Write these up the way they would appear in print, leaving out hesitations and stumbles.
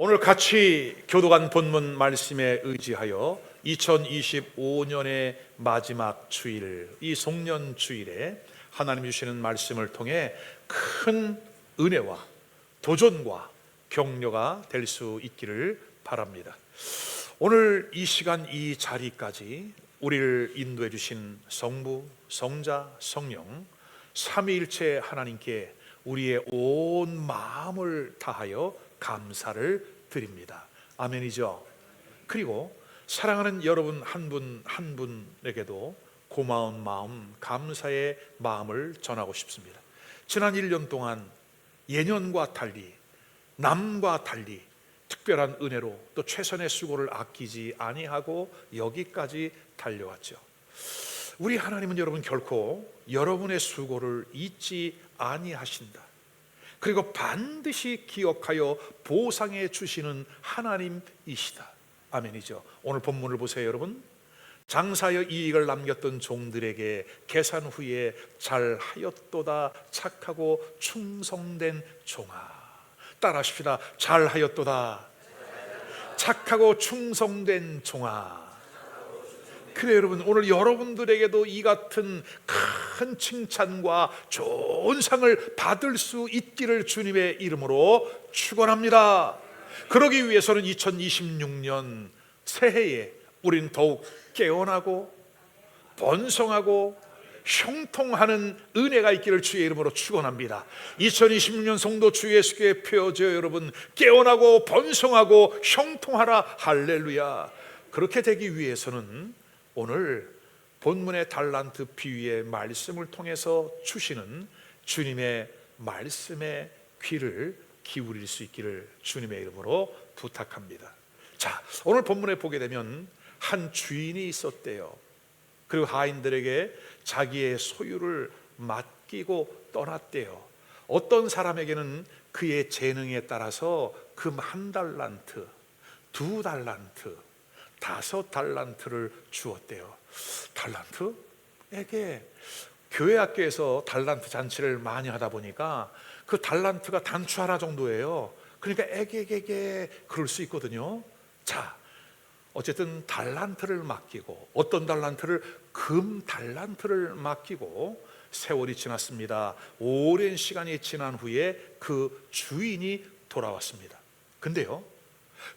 오늘 같이 교도관 본문 말씀에 의지하여 2025년의 마지막 주일, 이 송년 주일에 하나님 주시는 말씀을 통해 큰 은혜와 도전과 격려가 될 수 있기를 바랍니다. 오늘 이 시간 이 자리까지 우리를 인도해 주신 성부, 성자, 성령 삼위일체 하나님께 우리의 온 마음을 다하여 감사를 드립니다. 아멘이죠. 그리고 사랑하는 여러분 한 분 한 분에게도 고마운 마음, 감사의 마음을 전하고 싶습니다. 지난 1년 동안 예년과 달리, 남과 달리 특별한 은혜로 또 최선의 수고를 아끼지 아니하고 여기까지 달려왔죠. 우리 하나님은 여러분 결코 여러분의 수고를 잊지 아니하신다. 그리고 반드시 기억하여 보상해 주시는 하나님이시다. 아멘이죠. 오늘 본문을 보세요, 여러분. 장사하여 이익을 남겼던 종들에게 계산 후에 잘하였도다 착하고 충성된 종아. 따라하십시다. 잘하였도다 착하고 충성된 종아. 그래 여러분, 오늘 여러분들에게도 이 같은 큰 칭찬과 좋은 상을 받을 수 있기를 주님의 이름으로 축원합니다. 그러기 위해서는 2026년 새해에 우린 더욱 깨어나고 번성하고 형통하는 은혜가 있기를 주의 이름으로 축원합니다. 2026년 성도 주 예수께 펴져 여러분 깨어나고 번성하고 형통하라. 할렐루야. 그렇게 되기 위해서는 오늘 본문의 달란트 비유의 말씀을 통해서 주시는 주님의 말씀에 귀를 기울일 수 있기를 주님의 이름으로 부탁합니다. 자, 오늘 본문에 보게 되면 한 주인이 있었대요. 그리고 하인들에게 자기의 소유를 맡기고 떠났대요. 어떤 사람에게는 그의 재능에 따라서 금 1달란트, 2달란트, 5달란트를 주었대요. 달란트에게 교회 학교에서 달란트 잔치를 많이 하다 보니까 그 달란트가 단추 하나 정도예요. 그러니까 애게게게 그럴 수 있거든요. 자, 어쨌든 달란트를 맡기고, 어떤 달란트를? 금 달란트를 맡기고 세월이 지났습니다. 오랜 시간이 지난 후에 그 주인이 돌아왔습니다. 근데요,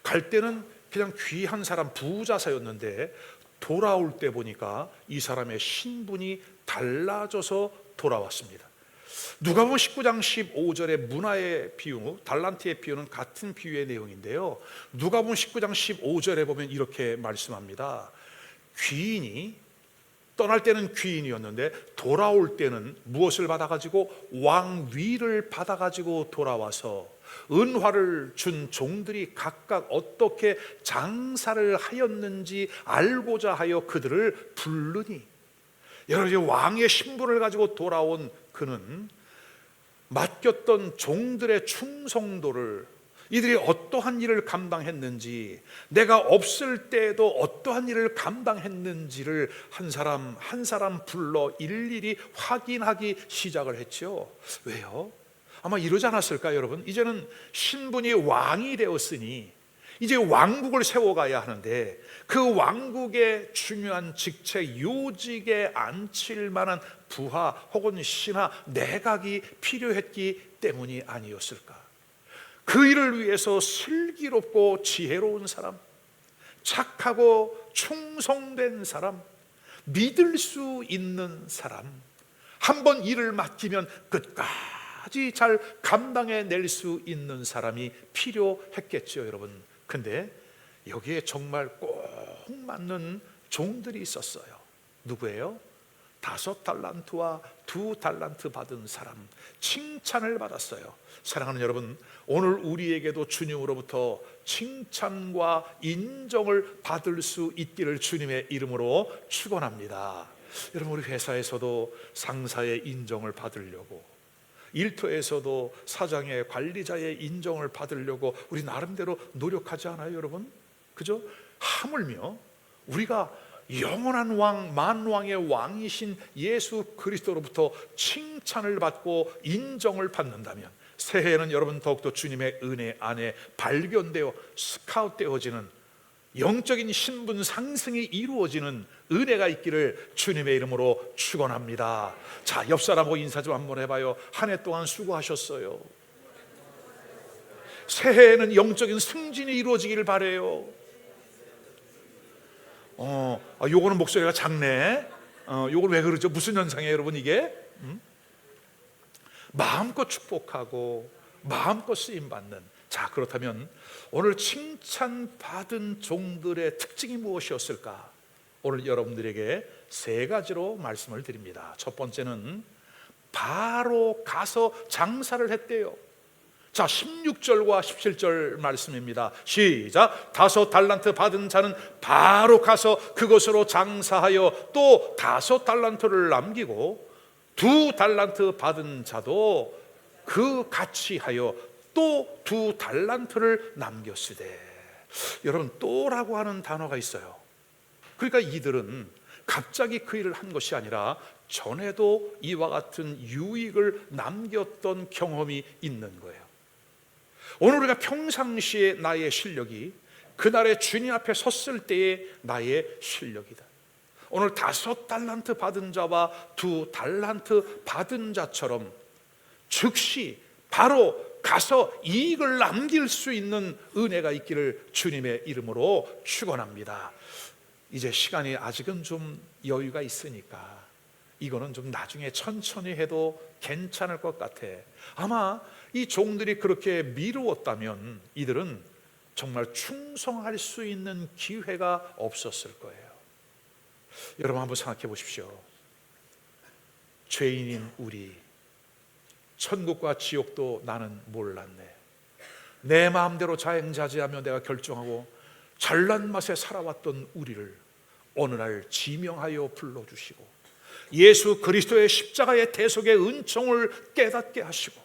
갈 때는 그냥 귀한 사람, 부자사였는데 돌아올 때 보니까 이 사람의 신분이 달라져서 돌아왔습니다. 누가복음 19장 15절의 문화의 비유, 달란트의 비유는 같은 비유의 내용인데요, 누가복음 19장 15절에 보면 이렇게 말씀합니다. 귀인이 떠날 때는 귀인이었는데 돌아올 때는 무엇을 받아가지고? 왕위를 받아가지고 돌아와서 은화를 준 종들이 각각 어떻게 장사를 하였는지 알고자 하여 그들을 부르니, 여러분, 왕의 신분을 가지고 돌아온 그는 맡겼던 종들의 충성도를, 이들이 어떠한 일을 감당했는지, 내가 없을 때에도 어떠한 일을 감당했는지를 한 사람 한 사람 불러 일일이 확인하기 시작을 했죠. 왜요? 아마 이러지 않았을까요, 여러분? 이제는 신분이 왕이 되었으니 이제 왕국을 세워가야 하는데 그 왕국의 중요한 직책, 요직에 앉힐 만한 부하 혹은 신하, 내각이 필요했기 때문이 아니었을까? 그 일을 위해서 슬기롭고 지혜로운 사람, 착하고 충성된 사람, 믿을 수 있는 사람, 한번 일을 맡기면 끝까지 잘 감당해낼 수 있는 사람이 필요했겠죠, 여러분. 근데 여기에 정말 꼭 맞는 종들이 있었어요. 누구예요? 5달란트와 2달란트 받은 사람, 칭찬을 받았어요. 사랑하는 여러분, 오늘 우리에게도 주님으로부터 칭찬과 인정을 받을 수 있기를 주님의 이름으로 축원합니다. 여러분, 우리 회사에서도 상사의 인정을 받으려고, 일터에서도 사장의, 관리자의 인정을 받으려고 우리 나름대로 노력하지 않아요, 여러분? 그죠? 하물며 우리가 영원한 왕, 만왕의 왕이신 예수 그리스도로부터 칭찬을 받고 인정을 받는다면 새해에는 여러분 더욱더 주님의 은혜 안에 발견되어 스카웃되어지는 영적인 신분 상승이 이루어지는 은혜가 있기를 주님의 이름으로 축원합니다. 자, 옆 사람하고 인사 좀 한번 해봐요. 한 해 동안 수고하셨어요. 새해에는 영적인 승진이 이루어지기를 바래요. 요거는 목소리가 작네. 요건 왜 그러죠? 무슨 현상이에요, 여러분? 이게 마음껏 축복하고 마음껏 쓰임 받는. 자, 그렇다면 오늘 칭찬받은 종들의 특징이 무엇이었을까? 오늘 여러분들에게 세 가지로 말씀을 드립니다. 첫 번째는 바로 가서 장사를 했대요. 자, 16절과 17절 말씀입니다. 시작. 5 달란트 받은 자는 바로 가서 그것으로 장사하여 또 5 달란트를 남기고 2 달란트 받은 자도 그 같이 하여 또 2 달란트를 남겼으되. 여러분, 또라고 하는 단어가 있어요. 그러니까 이들은 갑자기 그 일을 한 것이 아니라 전에도 이와 같은 유익을 남겼던 경험이 있는 거예요. 오늘 우리가 평상시에 나의 실력이 그날의 주님 앞에 섰을 때의 나의 실력이다. 오늘 5 달란트 받은 자와 2 달란트 받은 자처럼 즉시 바로 가서 이익을 남길 수 있는 은혜가 있기를 주님의 이름으로 축원합니다. 이제 시간이 아직은 좀 여유가 있으니까 이거는 좀 나중에 천천히 해도 괜찮을 것 같아. 아마 이 종들이 그렇게 미루었다면 이들은 정말 충성할 수 있는 기회가 없었을 거예요. 여러분 한번 생각해 보십시오. 죄인인 우리, 천국과 지옥도 나는 몰랐네. 내 마음대로 자행자재하며 내가 결정하고 잘난 맛에 살아왔던 우리를 어느 날 지명하여 불러주시고 예수 그리스도의 십자가의 대속의 은총을 깨닫게 하시고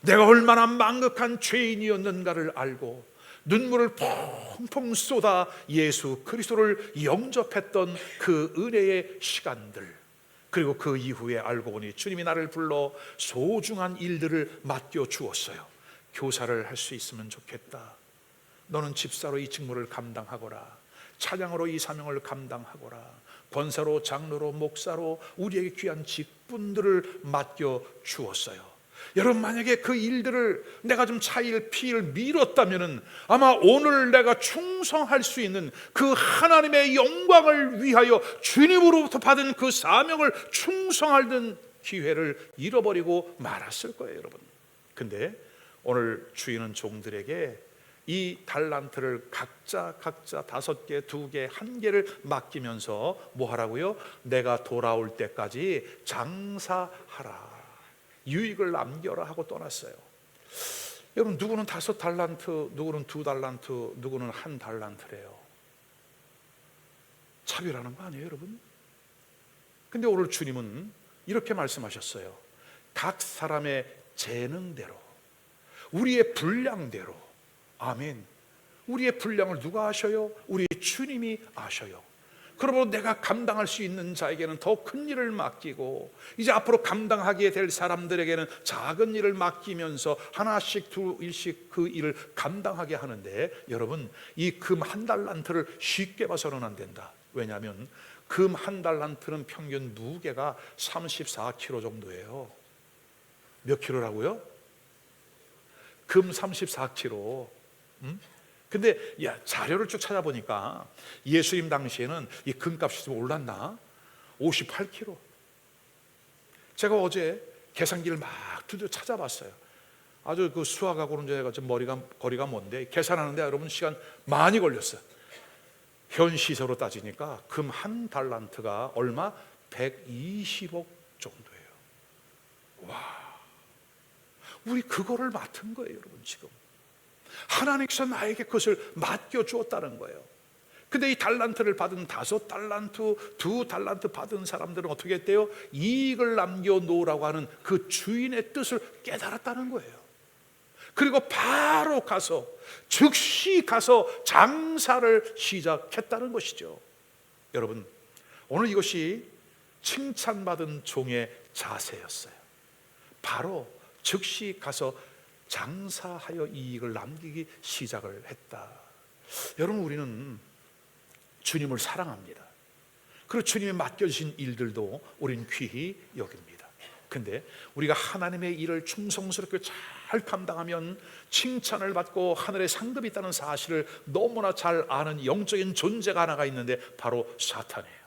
내가 얼마나 망극한 죄인이었는가를 알고 눈물을 펑펑 쏟아 예수 그리스도를 영접했던 그 은혜의 시간들, 그리고 그 이후에 알고 보니 주님이 나를 불러 소중한 일들을 맡겨 주었어요. 교사를 할 수 있으면 좋겠다. 너는 집사로 이 직무를 감당하거라. 찬양으로 이 사명을 감당하거라. 권사로, 장로로, 목사로 우리에게 귀한 직분들을 맡겨 주었어요. 여러분, 만약에 그 일들을 내가 좀 차일 피일 미뤘다면 아마 오늘 내가 충성할 수 있는 그 하나님의 영광을 위하여 주님으로부터 받은 그 사명을 충성하는 기회를 잃어버리고 말았을 거예요, 여러분. 근데 오늘 주인은 종들에게 이 달란트를 각자 5개, 2개, 1개를 맡기면서 뭐 하라고요? 내가 돌아올 때까지 장사하라, 유익을 남겨라 하고 떠났어요. 여러분, 누구는 5 달란트, 누구는 2 달란트, 누구는 1 달란트래요. 차별하는 거 아니에요, 여러분? 근데 오늘 주님은 이렇게 말씀하셨어요. 각 사람의 재능대로, 우리의 분량대로. 아멘. 우리의 분량을 누가 아셔요? 우리 주님이 아셔요. 그러므로 내가 감당할 수 있는 자에게는 더 큰 일을 맡기고 이제 앞으로 감당하게 될 사람들에게는 작은 일을 맡기면서 하나씩 2일씩 그 일을 감당하게 하는데, 여러분, 이 금 1 달란트를 쉽게 봐서는 안 된다. 왜냐하면 금 1 달란트는 평균 무게가 34kg 정도예요. 몇 킬로라고요? 금 34kg. 근데 자료를 쭉 찾아보니까 예수님 당시에는 이 금값이 좀 올랐나? 58kg. 제가 어제 계산기를 막 두드려 찾아봤어요. 아주 그 수학하고는 제가 좀 거리가 먼데 계산하는데 여러분 시간 많이 걸렸어요. 현 시세로 따지니까 금 1 달란트가 얼마? 120억 정도예요. 와, 우리 그거를 맡은 거예요, 여러분. 지금 하나님께서 나에게 그것을 맡겨주었다는 거예요. 근데 이 달란트를 받은 5 달란트, 2 달란트 받은 사람들은 어떻게 했대요? 이익을 남겨놓으라고 하는 그 주인의 뜻을 깨달았다는 거예요. 그리고 바로 가서 즉시 가서 장사를 시작했다는 것이죠. 여러분, 오늘 이것이 칭찬받은 종의 자세였어요. 바로 즉시 가서 장사하여 이익을 남기기 시작을 했다. 여러분, 우리는 주님을 사랑합니다. 그리고 주님이 맡겨주신 일들도 우리는 귀히 여깁니다. 근데 우리가 하나님의 일을 충성스럽게 잘 감당하면 칭찬을 받고 하늘에 상급이 있다는 사실을 너무나 잘 아는 영적인 존재가 하나가 있는데 바로 사탄이에요.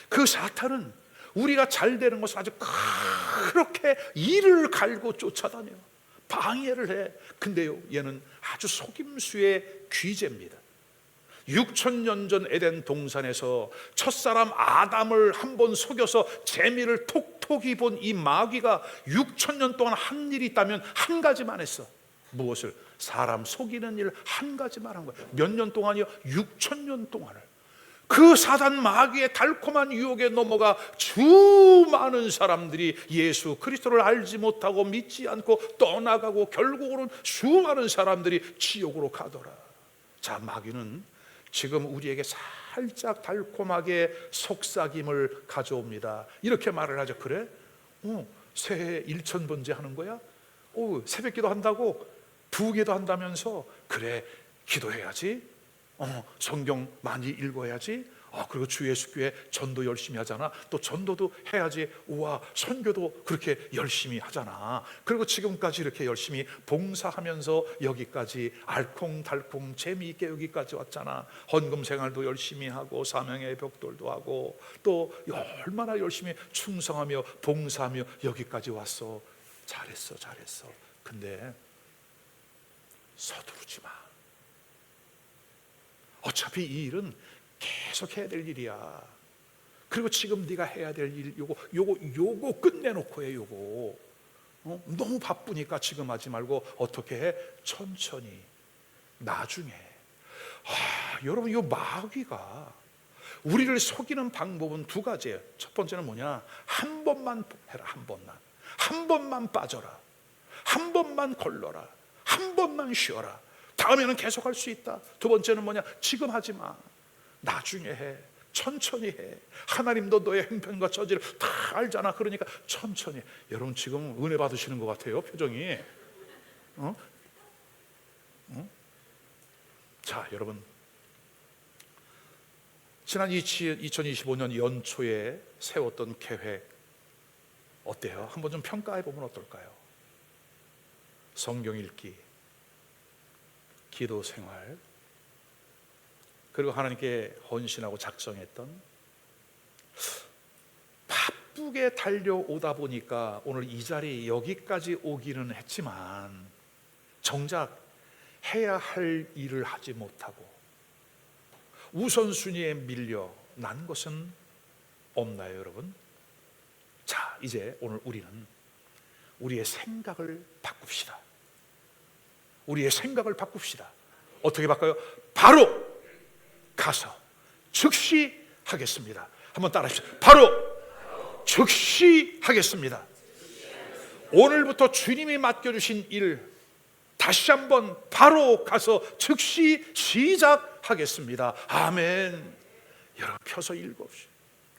그 사탄은 우리가 잘 되는 것을 아주 그렇게 이를 갈고 쫓아다녀 방해를 해. 근데요, 얘는 아주 속임수의 귀재입니다. 6,000년 전 에덴 동산에서 첫사람 아담을 한번 속여서 재미를 톡톡히 본 이 마귀가 6,000년 동안 한 일이 있다면 한 가지만 했어. 무엇을? 사람 속이는 일 한 가지만 한 거야. 몇 년 동안이요? 6,000년 동안을. 그 사단 마귀의 달콤한 유혹에 넘어가 수많은 사람들이 예수 그리스도를 알지 못하고 믿지 않고 떠나가고 결국으로는 수많은 사람들이 지옥으로 가더라. 자, 마귀는 지금 우리에게 살짝 달콤하게 속삭임을 가져옵니다. 이렇게 말을 하죠. 그래? 새해 1,000번째 하는 거야? 새벽기도 한다고? 부기도 한다면서? 그래, 기도해야지. 성경 많이 읽어야지. 그리고 주 예수교회 전도 열심히 하잖아. 또 전도도 해야지. 우와, 선교도 그렇게 열심히 하잖아. 그리고 지금까지 이렇게 열심히 봉사하면서 여기까지 알콩달콩 재미있게 여기까지 왔잖아. 헌금 생활도 열심히 하고 사명의 벽돌도 하고 또 얼마나 열심히 충성하며 봉사하며 여기까지 왔어. 잘했어. 근데 서두르지 마. 어차피 이 일은 계속 해야 될 일이야. 그리고 지금 네가 해야 될 일 요거 끝내놓고 해. 요거 너무 바쁘니까 지금 하지 말고 어떻게 해? 천천히, 나중에. 여러분, 이 마귀가 우리를 속이는 방법은 두 가지예요. 첫 번째는 뭐냐? 한 번만 해라. 한 번만 빠져라. 한 번만 걸러라. 한 번만 쉬어라. 다음에는 계속 할 수 있다. 두 번째는 뭐냐? 지금 하지 마. 나중에 해. 천천히 해. 하나님도 너의 행편과 처지를 다 알잖아. 그러니까 천천히 해. 여러분, 지금 은혜 받으시는 것 같아요, 표정이. 자, 여러분, 지난 2025년 연초에 세웠던 계획 어때요? 한번 좀 평가해 보면 어떨까요? 성경 읽기, 기도 생활, 그리고 하나님께 헌신하고 작정했던, 바쁘게 달려오다 보니까 오늘 이 자리 여기까지 오기는 했지만 정작 해야 할 일을 하지 못하고 우선순위에 밀려 난 것은 없나요, 여러분? 자, 이제 오늘 우리는 우리의 생각을 바꿉시다. 우리의 생각을 바꿉시다. 어떻게 바꿔요? 바로 가서 즉시 하겠습니다. 한번 따라하십시오. 바로 즉시 하겠습니다. 오늘부터 주님이 맡겨주신 일 다시 한번 바로 가서 즉시 시작하겠습니다. 아멘. 여러분, 펴서 읽읍시오.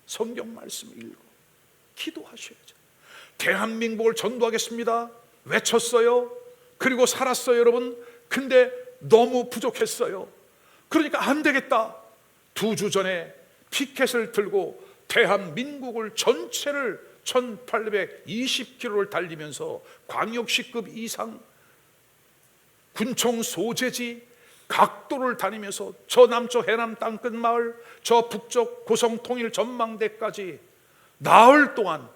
성경 말씀 읽고 기도하셔야죠. 대한민국을 전도하겠습니다. 외쳤어요. 그리고 살았어요, 여러분. 근데 너무 부족했어요. 그러니까 안 되겠다. 2주 전에 피켓을 들고 대한민국을 전체를 1820km를 달리면서 광역시급 이상 군청 소재지 각도를 다니면서 저 남쪽 해남 땅끝 마을, 저 북쪽 고성 통일 전망대까지 나흘 동안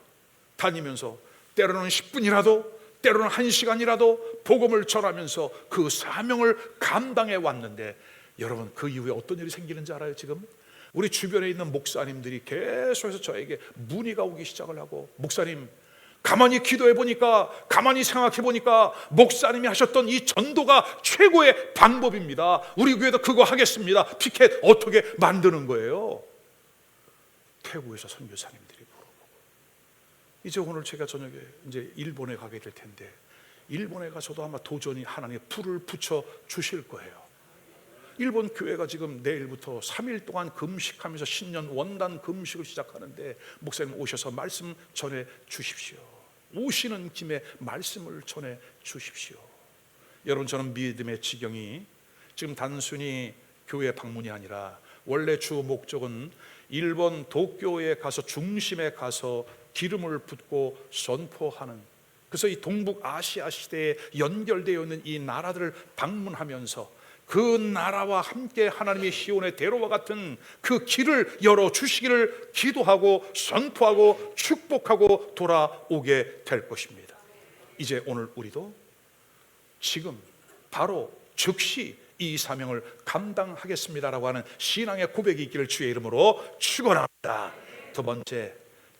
다니면서 때로는 10분이라도 때로는 1시간이라도 복음을 전하면서 그 사명을 감당해 왔는데, 여러분, 그 이후에 어떤 일이 생기는지 알아요? 지금 우리 주변에 있는 목사님들이 계속해서 저에게 문의가 오기 시작을 하고, 목사님, 가만히 기도해 보니까, 가만히 생각해 보니까 목사님이 하셨던 이 전도가 최고의 방법입니다. 우리 교회도 그거 하겠습니다. 피켓 어떻게 만드는 거예요? 태국에서 선교사님들이 물어보고, 이제 오늘 제가 저녁에 이제 일본에 가게 될 텐데, 일본에 가서도 아마 도전히 하나님의 불을 붙여 주실 거예요. 일본 교회가 지금 내일부터 3일 동안 금식하면서 신년 원단 금식을 시작하는데, 목사님 오셔서 말씀 전해 주십시오. 오시는 김에 말씀을 전해 주십시오. 여러분, 저는 믿음의 지경이 지금 단순히 교회 방문이 아니라 원래 주 목적은 일본 도쿄에 가서 중심에 가서 기름을 붓고 선포하는, 그래서 이 동북아시아 시대에 연결되어 있는 이 나라들을 방문하면서 그 나라와 함께 하나님의 시온의 대로와 같은 그 길을 열어주시기를 기도하고 선포하고 축복하고 돌아오게 될 것입니다. 이제 오늘 우리도 지금 바로 즉시 이 사명을 감당하겠습니다라고 하는 신앙의 고백이 있기를 주의 이름으로 축원합니다. 두 번째,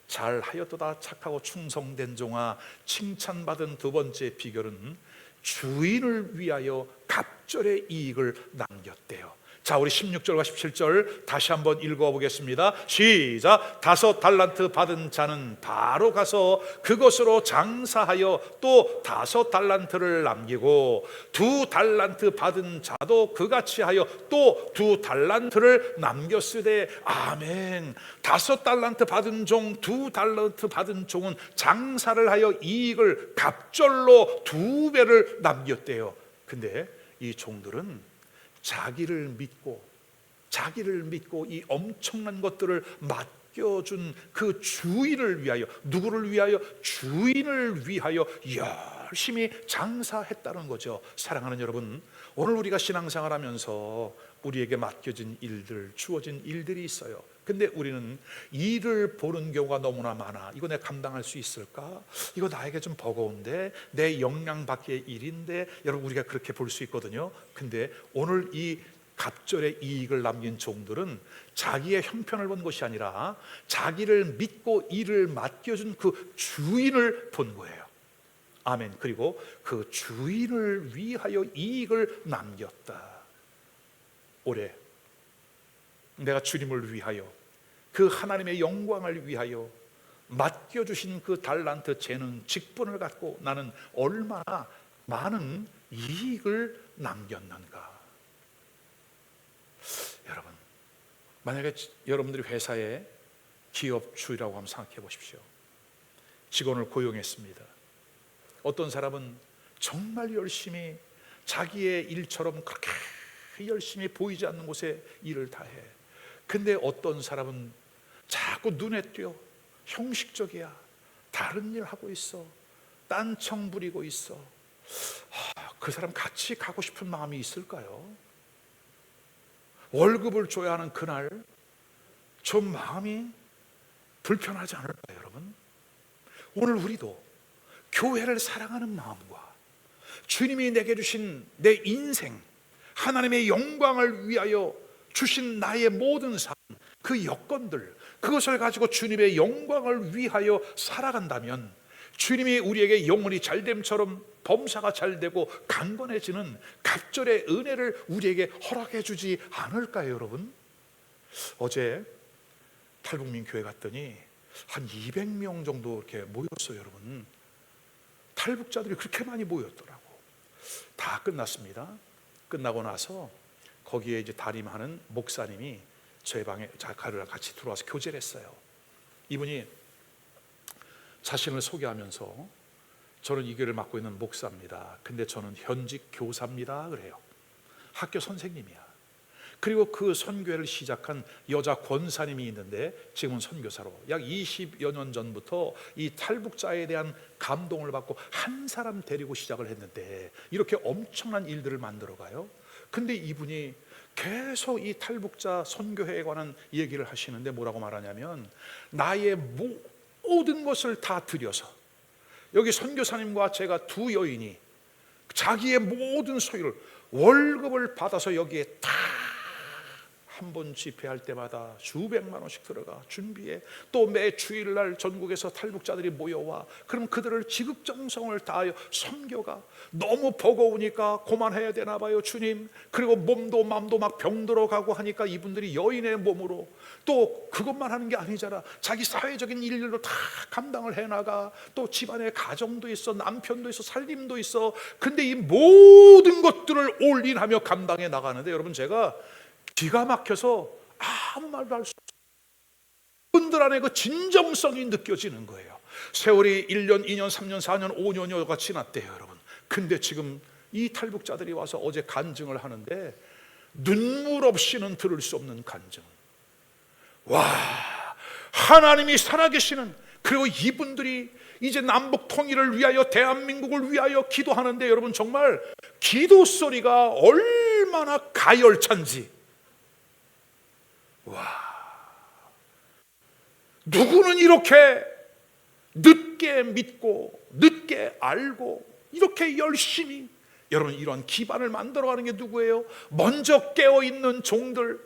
잘하였도다 착하고 충성된 종아, 칭찬받은 두 번째 비결은 주인을 위하여 갑절의 이익을 남겼대요. 자, 우리 16절과 17절 다시 한번 읽어보겠습니다. 시작. 5 달란트 받은 자는 바로 가서 그것으로 장사하여 또 5 달란트를 남기고 2 달란트 받은 자도 그같이 하여 또 2 달란트를 남겼으되 아멘. 5 달란트 받은 종, 2 달란트 받은 종은 장사를 하여 이익을 갑절로 2배를 남겼대요. 근데 이 종들은 자기를 믿고 이 엄청난 것들을 맡겨준 그 주인을 위하여, 누구를 위하여? 주인을 위하여 열심히 장사했다는 거죠. 사랑하는 여러분, 오늘 우리가 신앙생활하면서 우리에게 맡겨진 일들, 주어진 일들이 있어요. 근데 우리는 일을 보는 경우가 너무나 많아. 이거 내가 감당할 수 있을까? 이거 나에게 좀 버거운데, 내 역량 밖의 일인데. 여러분, 우리가 그렇게 볼 수 있거든요. 근데 오늘 이 갑절의 이익을 남긴 종들은 자기의 형편을 본 것이 아니라 자기를 믿고 일을 맡겨준 그 주인을 본 거예요. 아멘. 그리고 그 주인을 위하여 이익을 남겼다. 올해 내가 주님을 위하여, 그 하나님의 영광을 위하여 맡겨주신 그 달란트, 재능, 직분을 갖고 나는 얼마나 많은 이익을 남겼는가. 여러분, 만약에 여러분들이 회사에 기업주라고 한번 생각해 보십시오. 직원을 고용했습니다. 어떤 사람은 정말 열심히 자기의 일처럼 그렇게 열심히 보이지 않는 곳에 일을 다해. 근데 어떤 사람은 자꾸 눈에 띄어 형식적이야. 다른 일 하고 있어. 딴청 부리고 있어. 그 사람 같이 가고 싶은 마음이 있을까요? 월급을 줘야 하는 그날 좀 마음이 불편하지 않을까요, 여러분? 오늘 우리도 교회를 사랑하는 마음과 주님이 내게 주신 내 인생, 하나님의 영광을 위하여 주신 나의 모든 삶, 그 여건들, 그것을 가지고 주님의 영광을 위하여 살아간다면 주님이 우리에게 영혼이 잘됨처럼 범사가 잘되고 강건해지는 갑절의 은혜를 우리에게 허락해 주지 않을까요, 여러분? 어제 탈북민교회 갔더니 한 200명 정도 이렇게 모였어요, 여러분. 탈북자들이 그렇게 많이 모였더라고. 다 끝났습니다. 끝나고 나서 거기에 이제 담임하는 목사님이 저희 방에 자카르랑 같이 들어와서 교제를 했어요. 이분이 자신을 소개하면서 저는 이 교회를 맡고 있는 목사입니다. 근데 저는 현직 교사입니다. 그래요. 학교 선생님이야. 그리고 그 선교회를 시작한 여자 권사님이 있는데 지금은 선교사로 약 20여 년 전부터 이 탈북자에 대한 감동을 받고 한 사람 데리고 시작을 했는데 이렇게 엄청난 일들을 만들어가요. 근데 이분이 계속 이 탈북자 선교회에 관한 얘기를 하시는데 뭐라고 말하냐면, 나의 모든 것을 다 들여서, 여기 선교사님과 제가 두 여인이 자기의 모든 소유를, 월급을 받아서 여기에 다 한 번 집회할 때마다 수백만 원씩 들어가 준비해. 또 매 주일날 전국에서 탈북자들이 모여와. 그럼 그들을 지극정성을 다하여 선교가 너무 버거우니까 그만해야 되나 봐요, 주님. 그리고 몸도 맘도 막 병들어 가고 하니까 이분들이 여인의 몸으로, 또 그것만 하는 게 아니잖아. 자기 사회적인 일들도 다 감당을 해나가. 또 집안에 가정도 있어, 남편도 있어, 살림도 있어. 근데 이 모든 것들을 올인하며 감당해 나가는데, 여러분, 제가 기가 막혀서 아무 말도 할 수 없어요. 분들 안에 그 진정성이 느껴지는 거예요. 세월이 1년, 2년, 3년, 4년, 5년여가 지났대요, 여러분. 근데 지금 이 탈북자들이 와서 어제 간증을 하는데 눈물 없이는 들을 수 없는 간증. 와, 하나님이 살아계시는, 그리고 이분들이 이제 남북 통일을 위하여, 대한민국을 위하여 기도하는데 여러분, 정말 기도 소리가 얼마나 가열찬지. 와, 누구는 이렇게 늦게 믿고 늦게 알고 이렇게 열심히, 여러분, 이러한 기반을 만들어가는 게 누구예요? 먼저 깨어있는 종들,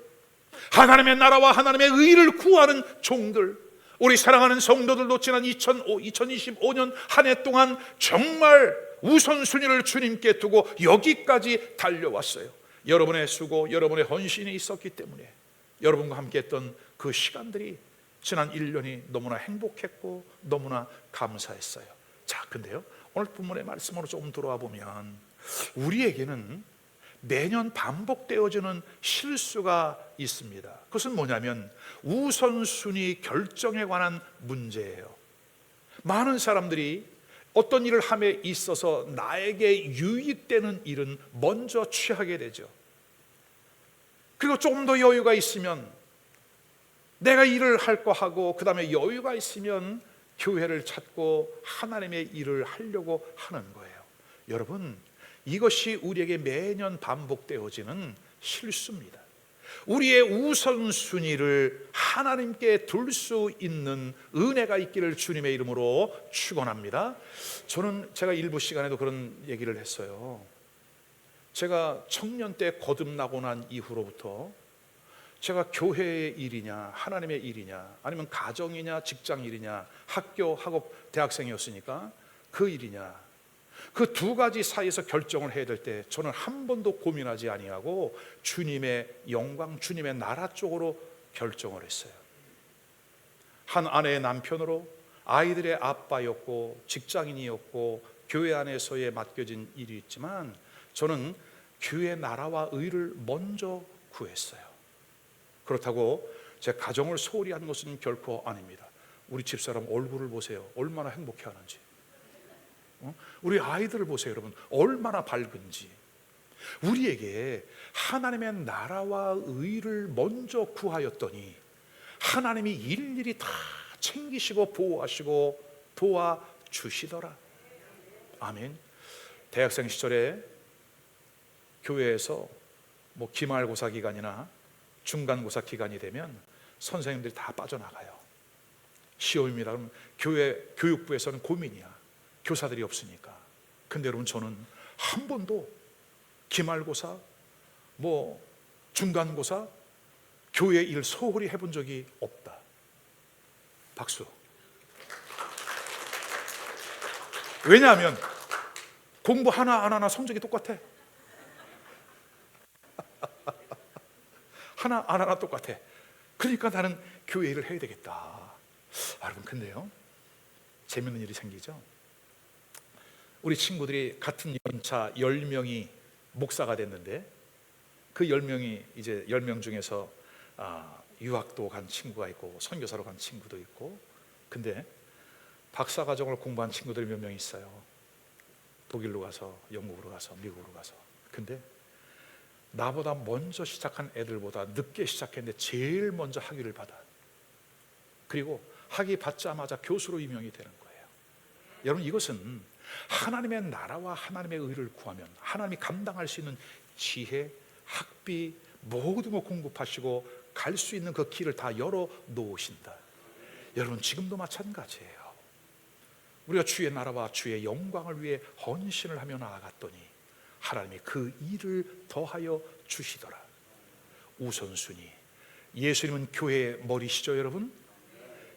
하나님의 나라와 하나님의 의를 구하는 종들. 우리 사랑하는 성도들도 지난 2025년 한 해 동안 정말 우선순위를 주님께 두고 여기까지 달려왔어요. 여러분의 수고, 여러분의 헌신이 있었기 때문에 여러분과 함께 했던 그 시간들이 지난 1년이 너무나 행복했고 너무나 감사했어요. 자, 근데요, 오늘 본문의 말씀으로 조금 들어와 보면 우리에게는 매년 반복되어지는 실수가 있습니다. 그것은 뭐냐면 우선순위 결정에 관한 문제예요. 많은 사람들이 어떤 일을 함에 있어서 나에게 유익되는 일은 먼저 취하게 되죠. 그리고 조금 더 여유가 있으면 내가 일을 할 거 하고, 그 다음에 여유가 있으면 교회를 찾고 하나님의 일을 하려고 하는 거예요. 여러분, 이것이 우리에게 매년 반복되어지는 실수입니다. 우리의 우선순위를 하나님께 둘 수 있는 은혜가 있기를 주님의 이름으로 축원합니다. 제가 일부 시간에도 그런 얘기를 했어요. 제가 청년 때 거듭나고 난 이후로부터 제가 교회의 일이냐, 하나님의 일이냐, 아니면 가정이냐, 직장 일이냐, 학교, 학업, 대학생이었으니까 그 일이냐, 그 두 가지 사이에서 결정을 해야 될 때 저는 한 번도 고민하지 아니하고 주님의 영광, 주님의 나라 쪽으로 결정을 했어요. 한 아내의 남편으로 아이들의 아빠였고 직장인이었고 교회 안에서의 맡겨진 일이 있지만 저는 주의 나라와 의를 먼저 구했어요. 그렇다고 제 가정을 소홀히 한 것은 결코 아닙니다. 우리 집사람 얼굴을 보세요. 얼마나 행복해하는지. 우리 아이들을 보세요, 여러분. 얼마나 밝은지. 우리에게 하나님의 나라와 의를 먼저 구하였더니 하나님이 일일이 다 챙기시고 보호하시고 도와주시더라. 아멘. 대학생 시절에 교회에서 기말고사 기간이나 중간고사 기간이 되면 선생님들이 다 빠져나가요. 시험입니다. 그럼 교회 교육부에서는 고민이야. 교사들이 없으니까. 근데 여러분, 저는 한 번도 기말고사, 중간고사, 교회 일 소홀히 해본 적이 없다. 박수. 왜냐하면 공부 하나 안 하나 성적이 똑같아. 하나 안 하나 똑같아. 그러니까 나는 교회 일을 해야 되겠다. 여러분, 근데요, 재밌는 일이 생기죠. 우리 친구들이 같은 연차 10명이 목사가 됐는데 그 10명이 이제 10명 중에서 유학도 간 친구가 있고 선교사로 간 친구도 있고, 근데 박사과정을 공부한 친구들이 몇 명 있어요. 독일로 가서, 영국으로 가서, 미국으로 가서. 근데 나보다 먼저 시작한 애들보다 늦게 시작했는데 제일 먼저 학위를 받아. 그리고 학위 받자마자 교수로 임명이 되는 거예요. 여러분, 이것은 하나님의 나라와 하나님의 의를 구하면 하나님이 감당할 수 있는 지혜, 학비 모든 걸 공급하시고 갈 수 있는 그 길을 다 열어 놓으신다. 여러분, 지금도 마찬가지예요. 우리가 주의 나라와 주의 영광을 위해 헌신을 하며 나아갔더니 하나님이 그 일을 더하여 주시더라. 우선순위. 예수님은 교회의 머리시죠, 여러분?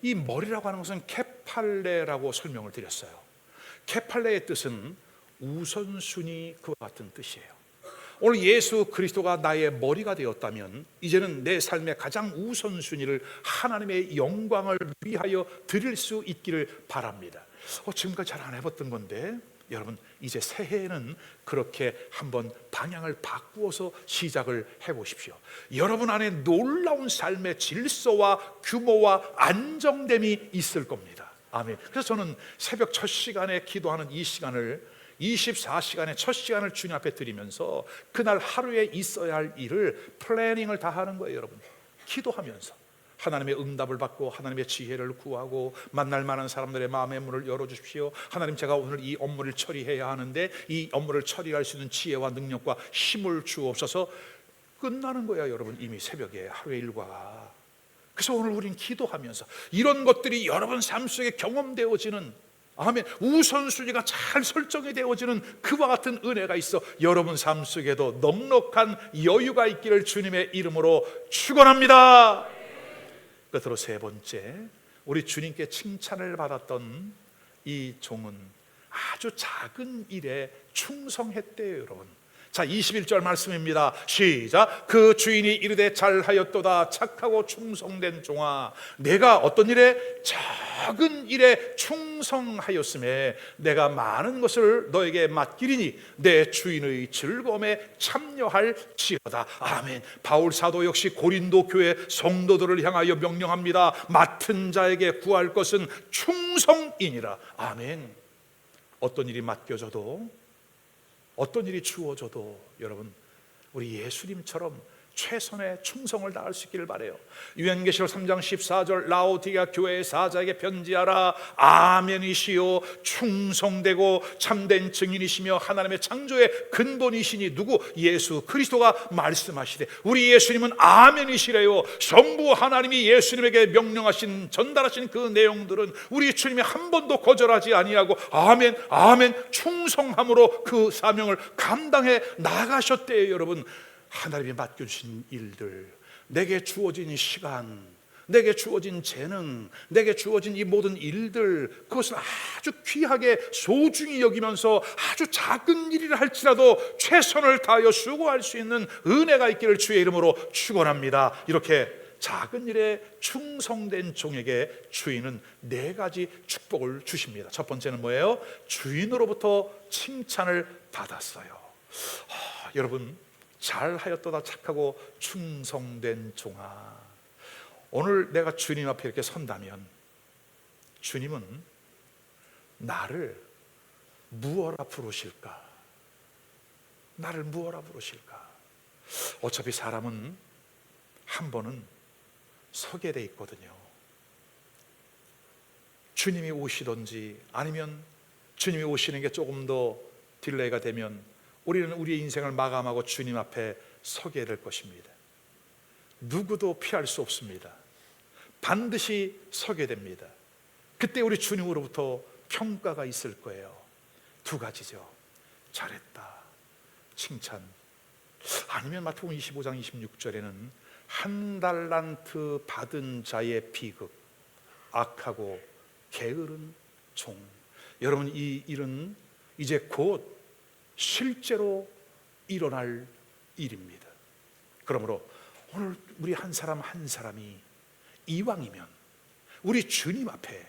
이 머리라고 하는 것은 케팔레라고 설명을 드렸어요. 케팔레의 뜻은 우선순위, 그와 같은 뜻이에요. 오늘 예수 그리스도가 나의 머리가 되었다면 이제는 내 삶의 가장 우선순위를 하나님의 영광을 위하여 드릴 수 있기를 바랍니다. 지금까지 잘 안 해봤던 건데 여러분, 이제 새해에는 그렇게 한번 방향을 바꾸어서 시작을 해보십시오. 여러분 안에 놀라운 삶의 질서와 규모와 안정됨이 있을 겁니다. 아멘. 그래서 저는 새벽 첫 시간에 기도하는 이 시간을 24시간의 첫 시간을 주님 앞에 드리면서 그날 하루에 있어야 할 일을 플래닝을 다 하는 거예요, 여러분. 기도하면서 하나님의 응답을 받고 하나님의 지혜를 구하고 만날 만한 사람들의 마음의 문을 열어주십시오. 하나님, 제가 오늘 이 업무를 처리해야 하는데 이 업무를 처리할 수 있는 지혜와 능력과 힘을 주옵소서. 끝나는 거야, 여러분. 이미 새벽에 하루의 일과가. 그래서 오늘 우린 기도하면서 이런 것들이 여러분 삶 속에 경험되어지는, 아멘, 우선순위가 잘 설정이 되어지는 그와 같은 은혜가 있어 여러분 삶 속에도 넉넉한 여유가 있기를 주님의 이름으로 축원합니다. 끝으로 세 번째, 우리 주님께 칭찬을 받았던 이 종은 아주 작은 일에 충성했대요, 여러분. 자, 21절 말씀입니다. 시작. 그 주인이 이르되 잘하였도다 착하고 충성된 종아, 내가 어떤 일에? 작은 일에 충성하였음에 내가 많은 것을 너에게 맡기리니 내 주인의 즐거움에 참여할지어다. 아멘. 바울 사도 역시 고린도 교회 성도들을 향하여 명령합니다. 맡은 자에게 구할 것은 충성이니라. 아멘. 어떤 일이 맡겨져도, 어떤 일이 주어져도 여러분, 우리 예수님처럼 최선의 충성을 다할 수 있기를 바라요. 요한계시록 3장 14절, 라오디게아 교회의 사자에게 편지하라. 아멘이시요 충성되고 참된 증인이시며 하나님의 창조의 근본이시니 누구? 예수 그리스도가 말씀하시되, 우리 예수님은 아멘이시래요. 성부 하나님이 예수님에게 명령하신, 전달하신 그 내용들은 우리 주님이 한 번도 거절하지 아니하고 아멘 아멘 충성함으로 그 사명을 감당해 나가셨대요. 여러분, 하나님이 맡겨주신 일들, 내게 주어진 시간, 내게 주어진 재능, 내게 주어진 이 모든 일들, 그것을 아주 귀하게 소중히 여기면서 아주 작은 일이라 할지라도 최선을 다하여 수고할 수 있는 은혜가 있기를 주의 이름으로 축원합니다. 이렇게 작은 일에 충성된 종에게 주인은 네 가지 축복을 주십니다. 첫 번째는 뭐예요? 주인으로부터 칭찬을 받았어요. 여러분, 잘하였도다 착하고 충성된 종아, 오늘 내가 주님 앞에 이렇게 선다면 주님은 나를 무엇라 부르실까? 나를 무엇라 부르실까? 어차피 사람은 한 번은 서게 돼 있거든요. 주님이 오시든지 아니면 주님이 오시는 게 조금 더 딜레이가 되면 우리는 우리의 인생을 마감하고 주님 앞에 서게 될 것입니다. 누구도 피할 수 없습니다. 반드시 서게 됩니다. 그때 우리 주님으로부터 평가가 있을 거예요. 두 가지죠. 잘했다, 칭찬. 아니면 마태복음 25장 26절에는 한 달란트 받은 자의 비극, 악하고 게으른 종. 여러분, 이 일은 이제 곧 실제로 일어날 일입니다. 그러므로 오늘 우리 한 사람 한 사람이 이왕이면 우리 주님 앞에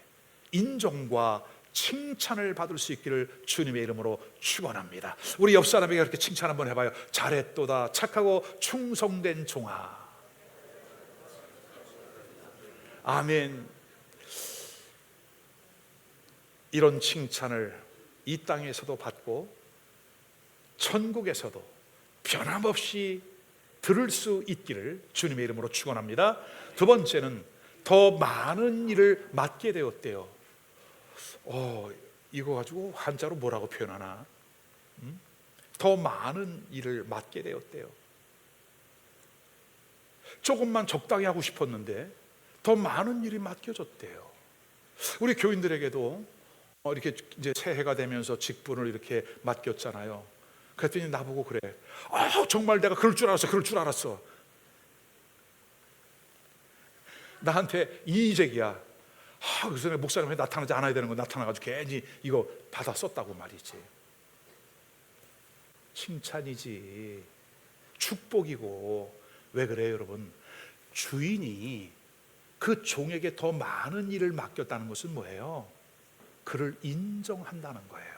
인정과 칭찬을 받을 수 있기를 주님의 이름으로 축원합니다. 우리 옆 사람에게 그렇게 칭찬 한번 해봐요. 잘했도다 착하고 충성된 종아. 아멘. 이런 칭찬을 이 땅에서도 받고 천국에서도 변함없이 들을 수 있기를 주님의 이름으로 축원합니다. 두 번째는 더 많은 일을 맡게 되었대요. 이거 가지고 한자로 뭐라고 표현하나? 더 많은 일을 맡게 되었대요. 조금만 적당히 하고 싶었는데 더 많은 일이 맡겨졌대요. 우리 교인들에게도 이렇게 이제 새해가 되면서 직분을 이렇게 맡겼잖아요. 그랬더니 나보고 그래. 정말 내가 그럴 줄 알았어. 나한테 이의제기야. 그래서 내가 목사님이 나타나지 않아야 되는 거 나타나가지고 괜히 이거 받아 썼다고 말이지. 칭찬이지, 축복이고. 왜 그래요, 여러분? 주인이 그 종에게 더 많은 일을 맡겼다는 것은 뭐예요? 그를 인정한다는 거예요.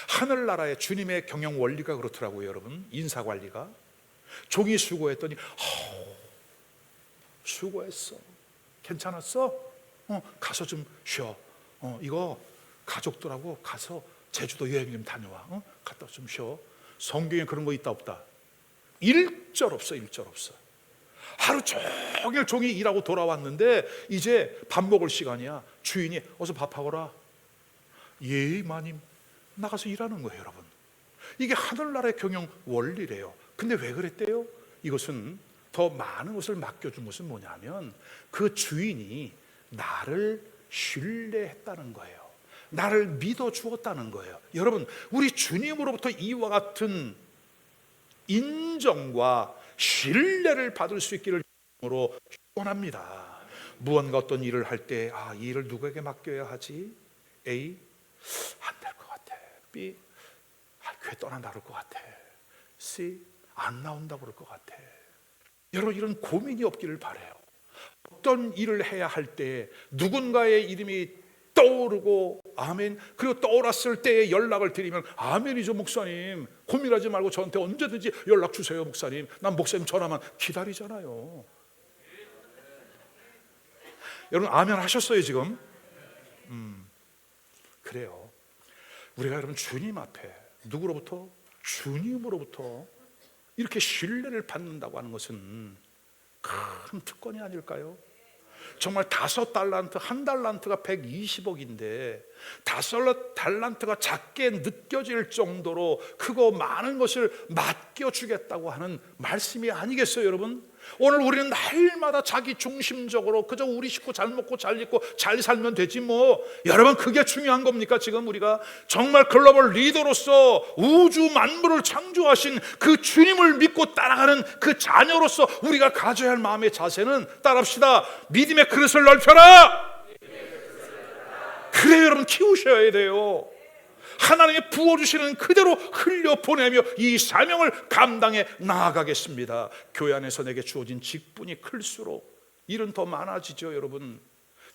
하늘나라의 주님의 경영 원리가 그렇더라고요, 여러분. 인사관리가 종이 수고했더니 수고했어, 괜찮았어? 가서 좀 쉬어. 이거 가족들하고 가서 제주도 여행 좀 다녀와. 갔다 좀 쉬어. 성경에 그런 거 있다 없다? 일절 없어. 일절 없어. 하루 종일 종이 일하고 돌아왔는데 이제 밥 먹을 시간이야. 주인이 어서 밥하거라. 예 마님. 나가서 일하는 거예요, 여러분. 이게 하늘나라의 경영 원리래요. 근데 왜 그랬대요? 이것은 더 많은 것을 맡겨준 것은 뭐냐면 그 주인이 나를 신뢰했다는 거예요. 나를 믿어 주었다는 거예요. 여러분, 우리 주님으로부터 이와 같은 인정과 신뢰를 받을 수 있기를 주님으로 축원합니다. 무언가 어떤 일을 할 때 이 일을 누구에게 맡겨야 하지? A, 안 될 것 같아. B, 교회 떠나 나를 것 같아. C, 안 나온다고 그럴 것 같아. 여러분, 이런 고민이 없기를 바라요. 어떤 일을 해야 할 때 누군가의 이름이 떠오르고 아멘, 그리고 떠올랐을 때에 연락을 드리면 아멘이죠. 목사님 고민하지 말고 저한테 언제든지 연락 주세요. 목사님, 난 목사님 전화만 기다리잖아요. 여러분 아멘 하셨어요 지금? 그래요. 우리가 여러분 주님 앞에 누구로부터? 주님으로부터 이렇게 신뢰를 받는다고 하는 것은 큰 특권이 아닐까요? 정말 5달란트, 1달란트가 120억인데 5달란트가 작게 느껴질 정도로 크고 많은 것을 맡겨주겠다고 하는 말씀이 아니겠어요, 여러분? 오늘 우리는 날마다 자기 중심적으로 그저 우리 식구 잘 먹고 잘 입고 잘 살면 되지 뭐. 여러분, 그게 중요한 겁니까? 지금 우리가 정말 글로벌 리더로서 우주 만물을 창조하신 그 주님을 믿고 따라가는 그 자녀로서 우리가 가져야 할 마음의 자세는, 따라합시다, 믿음의 그릇을 넓혀라. 그래 여러분, 키우셔야 돼요. 하나님이 부어주시는 그대로 흘려보내며 이 사명을 감당해 나아가겠습니다. 교회 안에서 내게 주어진 직분이 클수록 일은 더 많아지죠. 여러분,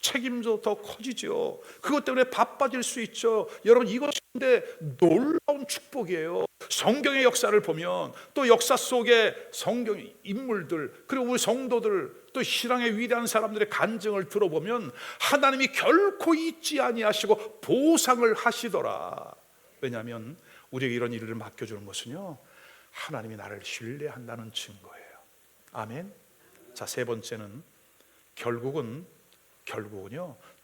책임도 더 커지죠. 그것 때문에 바빠질 수 있죠. 여러분, 이것인데 놀라운 축복이에요. 성경의 역사를 보면 또 역사 속에 성경 인물들, 그리고 우리 성도들, 또 신앙의 위대한 사람들의 간증을 들어보면 하나님이 결코 잊지 아니하시고 보상을 하시더라. 왜냐하면 우리에게 이런 일을 맡겨주는 것은요, 하나님이 나를 신뢰한다는 증거예요. 아멘. 자, 세 번째는 결국은요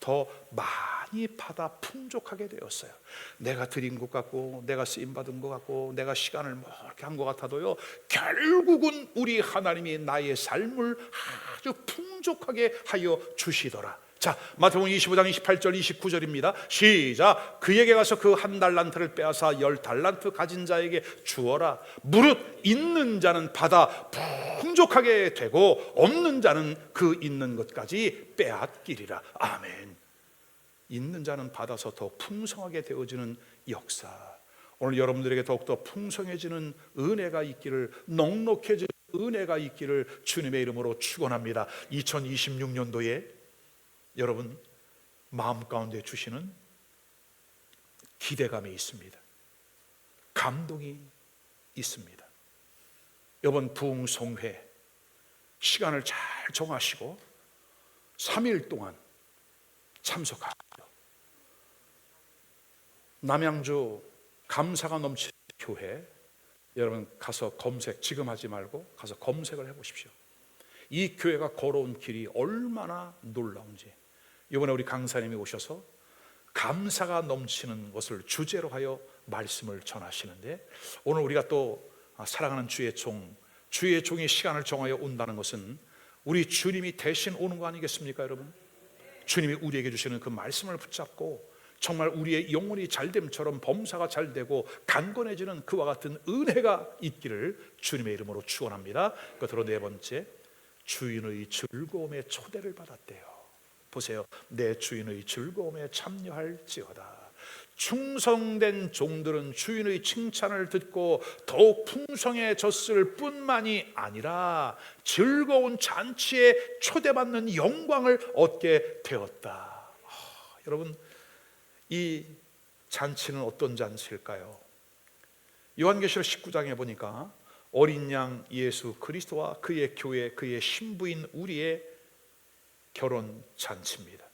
더 많이 받아 풍족하게 되었어요. 내가 드린 것 같고, 내가 쓰임받은 것 같고, 내가 시간을 뭐 이렇게 한 것 같아도요, 결국은 우리 하나님이 나의 삶을 아주 풍족하게 하여 주시더라. 자, 마태복음 25장 28절 29절입니다 시작. 그에게 가서 그 1달란트를 빼앗아 10달란트 가진 자에게 주어라. 무릇 있는 자는 받아 풍족하게 되고 없는 자는 그 있는 것까지 빼앗기리라. 아멘. 있는 자는 받아서 더 풍성하게 되어지는 역사, 오늘 여러분들에게 더욱더 풍성해지는 은혜가 있기를, 넉넉해지는 은혜가 있기를 주님의 이름으로 축원합니다. 2026년도에 여러분 마음 가운데 주시는 기대감이 있습니다. 감동이 있습니다. 이번 부흥송회 시간을 잘 정하시고 3일 동안 참석하시죠. 남양주 감사가 넘치는 교회, 여러분 가서 검색, 지금 하지 말고 가서 검색을 해보십시오. 이 교회가 걸어온 길이 얼마나 놀라운지. 이번에 우리 강사님이 오셔서 감사가 넘치는 것을 주제로 하여 말씀을 전하시는데, 오늘 우리가 또 사랑하는 주의 종이 시간을 정하여 온다는 것은 우리 주님이 대신 오는 거 아니겠습니까? 여러분, 주님이 우리에게 주시는 그 말씀을 붙잡고 정말 우리의 영혼이 잘됨처럼 범사가 잘되고 강건해지는 그와 같은 은혜가 있기를 주님의 이름으로 축원합니다. 끝으로 네 번째, 주인의 즐거움에 초대를 받았대요. 보세요. 내 주인의 즐거움에 참여할지어다. 충성된 종들은 주인의 칭찬을 듣고 더욱 풍성해졌을 뿐만이 아니라 즐거운 잔치에 초대받는 영광을 얻게 되었다. 여러분, 이 잔치는 어떤 잔치일까요? 요한계시록 19장에 보니까 어린 양 예수 그리스도와 그의 교회, 그의 신부인 우리의 결혼 잔치입니다.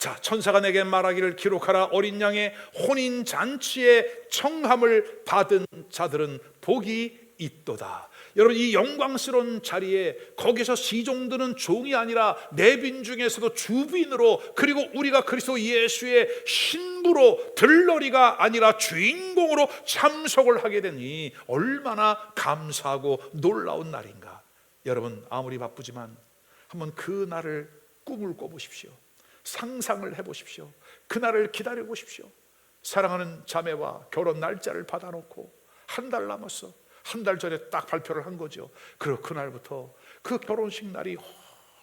자, 천사가 내게 말하기를 기록하라. 어린 양의 혼인 잔치에 청함을 받은 자들은 복이 있도다. 여러분, 이 영광스러운 자리에 거기서 시종드는 종이 아니라 내빈 중에서도 주빈으로, 그리고 우리가 그리스도 예수의 신부로, 들러리가 아니라 주인공으로 참석을 하게 되니 얼마나 감사하고 놀라운 날인가. 여러분, 아무리 바쁘지만 한번 그 날을 꿈을 꿔보십시오. 상상을 해보십시오. 그날을 기다려 보십시오. 사랑하는 자매와 결혼 날짜를 받아놓고 한 달 남았어. 한 달 전에 딱 발표를 한 거죠. 그리고 그날부터 그 결혼식 날이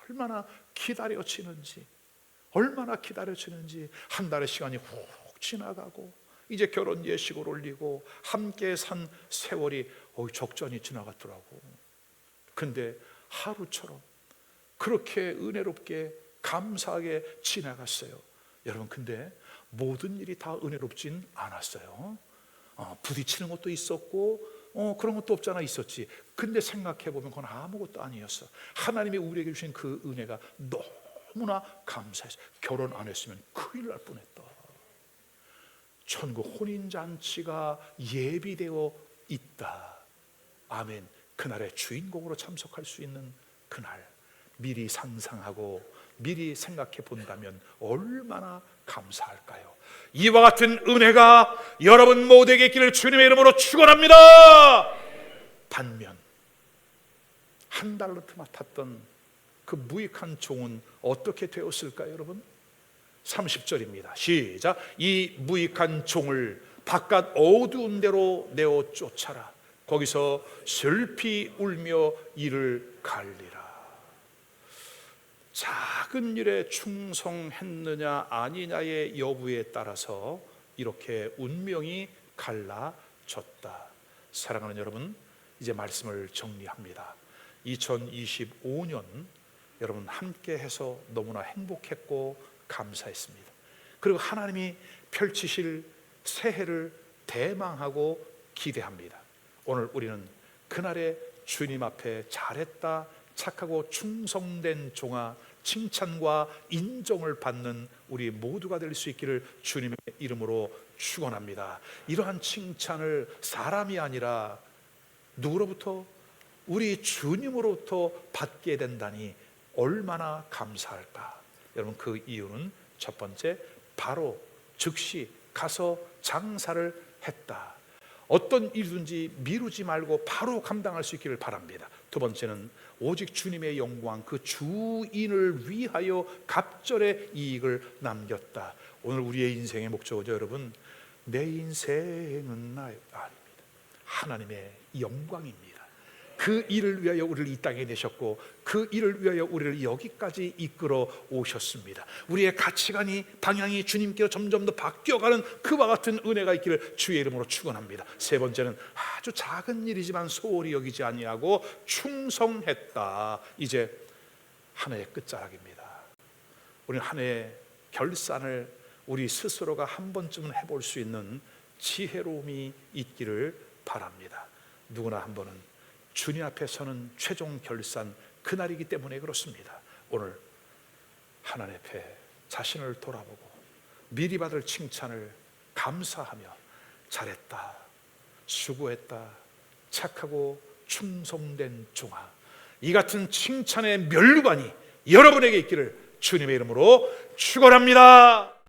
얼마나 기다려지는지, 얼마나 기다려지는지. 한 달의 시간이 훅 지나가고 이제 결혼 예식을 올리고 함께 산 세월이 적잖이 지나갔더라고. 근데 하루처럼 그렇게 은혜롭게 감사하게 지나갔어요. 여러분, 근데 모든 일이 다 은혜롭진 않았어요. 부딪히는 것도 있었고 그런 것도 없잖아, 있었지. 근데 생각해보면 그건 아무것도 아니었어. 하나님이 우리에게 주신 그 은혜가 너무나 감사했어. 결혼 안 했으면 큰일 날 뻔했다. 천국 혼인잔치가 예비되어 있다. 아멘. 그날의 주인공으로 참석할 수 있는 그날, 미리 상상하고 미리 생각해 본다면 얼마나 감사할까요? 이와 같은 은혜가 여러분 모두에게 있기를 주님의 이름으로 축원합니다. 반면 한 달란트 맡았던 그 무익한 종은 어떻게 되었을까요, 여러분? 30절입니다. 시작. 이 무익한 종을 바깥 어두운 데로 내어 쫓아라. 거기서 슬피 울며 이를 갈리라. 작은 일에 충성했느냐 아니냐의 여부에 따라서 이렇게 운명이 갈라졌다. 사랑하는 여러분, 이제 말씀을 정리합니다. 2025년 여러분 함께 해서 너무나 행복했고 감사했습니다. 그리고 하나님이 펼치실 새해를 대망하고 기대합니다. 오늘 우리는 그날의 주님 앞에 잘했다, 착하고 충성된 종아, 칭찬과 인정을 받는 우리 모두가 될 수 있기를 주님의 이름으로 축원합니다. 이러한 칭찬을 사람이 아니라 누구로부터? 우리 주님으로부터 받게 된다니 얼마나 감사할까. 여러분, 그 이유는 첫 번째, 바로 즉시 가서 장사를 했다. 어떤 일이든지 미루지 말고 바로 감당할 수 있기를 바랍니다. 두 번째는 오직 주님의 영광, 그 주인을 위하여 갑절의 이익을 남겼다. 오늘 우리의 인생의 목적이죠, 여러분. 내 인생은 나의 아닙니다. 하나님의 영광입니다. 그 일을 위하여 우리를 이 땅에 내셨고 그 일을 위하여 우리를 여기까지 이끌어 오셨습니다. 우리의 가치관이, 방향이 주님께로 점점 더 바뀌어가는 그와 같은 은혜가 있기를 주의 이름으로 축원합니다. 세 번째는 아주 작은 일이지만 소홀히 여기지 아니하고 충성했다. 이제 한 해의 끝자락입니다. 우리는 한 해의 결산을 우리 스스로가 한 번쯤은 해볼 수 있는 지혜로움이 있기를 바랍니다. 누구나 한 번은 주님 앞에 서는 최종 결산, 그날이기 때문에 그렇습니다. 오늘 하나님 앞에 자신을 돌아보고 미리 받을 칭찬을 감사하며 잘했다, 수고했다, 착하고 충성된 종아, 이 같은 칭찬의 멸관이 여러분에게 있기를 주님의 이름으로 축원합니다.